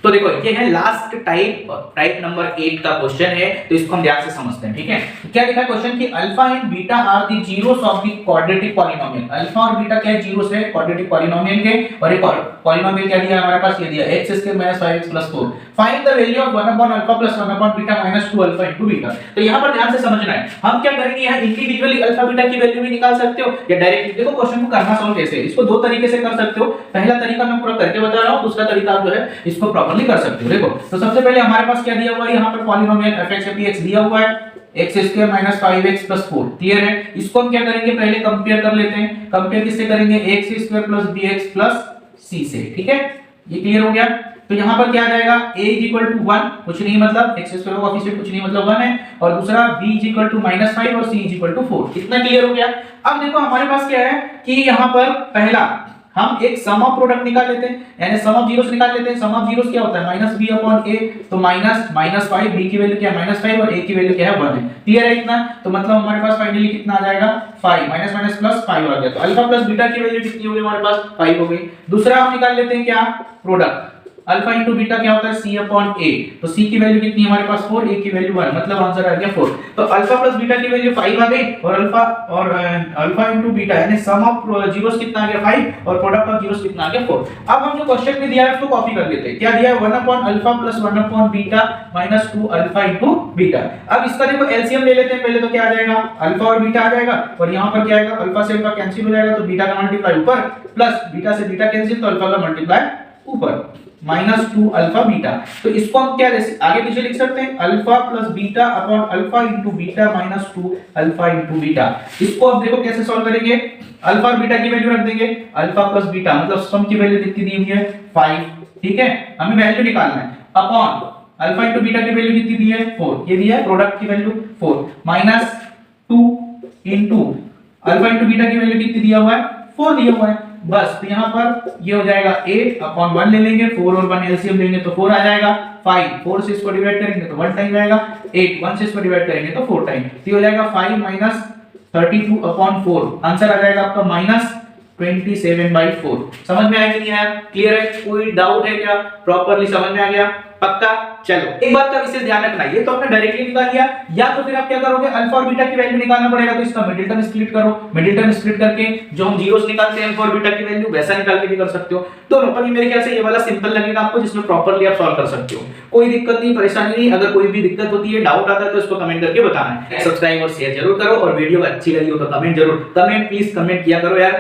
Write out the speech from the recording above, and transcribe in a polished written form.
तो देखो ये है लास्ट टाइप नंबर 8 का क्वेश्चन है, तो इसको हम ध्यान से समझते हैं, ठीक है। क्या लिखा है क्वेश्चन कि alpha and beta are the zeros of the quadratic polynomial. Alpha और बीटा क्या है, जीरोस है क्वाड्रेटिक पॉलिनोमियल के, और एक पॉलिनोमियल क्या दिया हमारे पास, ये दिया x² - 5x + 4। Find the value of 1 upon alpha + 1 upon beta - 2 alpha * beta. तो यहां पर ध्यान से समझना है, हम क्या करेंगे, यहां इंडिविजुअली अल्फा बीटा की वैल्यू भी निकाल सकते हो या डायरेक्टली। देखो क्वेश्चन को करना सॉल्व कैसे है, इसको दो तरीके से कर सकते हो। पहला तरीका मैं पूरा करके बता रहा हूं, दूसरा तरीका आप जो है इसको प्रॉपर्ली कर सकते हो। देखो तो सबसे पहले हमारे पास क्या दिया हुआ है, यहां पर पॉलिनोमियल fx px दिया हुआ है, x² - 5x + 4। क्लियर है। इसको हम क्या करेंगे, पहले कंपेयर कर लेते हैं। कंपेयर किससे करेंगे, x² + bx + c से, ठीक है। ये क्लियर हो गया। तो यहां पर क्या आ जाएगा, a = 1 कुछ नहीं मतलब x² का कोएफिशिएंट कुछ नहीं मतलब 1 है, और दूसरा b = -5 और c = 4। इतना क्लियर हो गया। अब देखो हमारे पास क्या है कि यहां पर पहला हम एक सम ऑफ प्रोडक्ट निकाल लेते हैं, यानी सम ऑफ जीरोस निकाल लेते हैं। सम ऑफ जीरोस क्या होता है, -b/a, तो -5, b की वैल्यू क्या है -5 और a की वैल्यू क्या है 1 है। क्लियर है इतना। तो मतलब हमारे पास फाइनली कितना आ जाएगा, 5 माइनस प्लस 5 आ गया। तो अल्फा प्लस बीटा की वैल्यू कितनी हो गई हमारे पास, 5 हो गई। दूसरा हम निकाल लेते हैं क्या, प्रोडक्ट अल्फा इंटू बीटा क्या होता है, c/a। तो c की वैल्यू कितनी है हमारे पास 4, a की वैल्यू 1, मतलब आंसर आ गया 4। तो अल्फा प्लस बीटा की वैल्यू 5 आ गई, और अल्फा इंटू बीटा यानी सम ऑफ जीरोस कितना आ गया 5 और प्रोडक्ट ऑफ जीरोस कितना आ गया 4। अब हम जो क्वेश्चन में दिया है उसको कॉपी कर लेते हैं। क्या दिया है, 1/अल्फा + 1/बीटा - 2 अल्फा इंटू बीटा। अब इसका देखो एलसीएम ले लेते हैं पहले। तो क्या आ जाएगा, अल्फा और बीटा आ जाएगा, और यहां पर क्या आएगा, अल्फा से अल्फा कैंसिल हो जाएगा, तो बीटा का मल्टीप्लाई ऊपर, प्लस बीटा से बीटा कैंसिल, तो अल्फा का मल्टीप्लाई ऊपर, -2 अल्फा बीटा। तो इसको हम क्या आगे पीछे लिख सकते हैं, alpha plus beta upon alpha into beta -2 alpha into beta. इसको अब देखो कैसे सॉल्व करेंगे, अल्फा और बीटा की वैल्यू रख देंगे, अल्फा प्लस बीटा मतलब सम की वैल्यू कितनी दी हुई है 5, ठीक है। हमें वैल्यू निकालना है, अपॉन अल्फा इंटू बीटा की वैल्यू कितनी दी है 4, ये दी है प्रोडक्ट की value 4, -2 into alpha into beta की वैल्यू कितनी दिया हुआ है 4 दिया हुआ है। बस तो यहाँ पर ये हो जाएगा 8/1 ले लेंगे, 4 और 1 एलसीएम लेंगे तो 4 आ जाएगा। 5 4 से इसको डिवाइड करेंगे तो 1 टाइम आएगा, 8 1 से इसको डिवाइड करेंगे तो 4 टाइम। तो ये हो जाएगा 5 - 32/4। आंसर आ जाएगा आपका -27/4। समझ में आया कि नहीं आया, क्लियर है, कोई डाउट है क्या, प्रॉपर्ली समझ में आ गया, पक्का। चलो एक बात का विशेष ध्यान रखना, ये तो आपने डायरेक्टली निकाल लिया, या तो फिर आप क्या करोगे, अल्फा और बीटा की वैल्यू निकालना पड़ेगा, तो इसका मिडिल टर्म स्प्लिट करो। मिडिल टर्म स्प्लिट करके जो हम जीरोस निकालते हैं अल्फा और बीटा की वैल्यू वैसा निकाल के भी कर सकते हो। दोनों पर मेरे ख्याल से ये वाला सिंपल लगेगा आपको, जिसमें प्रॉपर्ली आप सॉल्व कर सकते हो। कोई दिक्कत नहीं, परेशानी नहीं। अगर कोई भी दिक्कत होती है, डाउट आता है, तो इसको कमेंट करके बताना है। सब्सक्राइब और शेयर जरूर करो, और वीडियो अच्छी लगी हो तो कमेंट प्लीज कमेंट किया करो यार।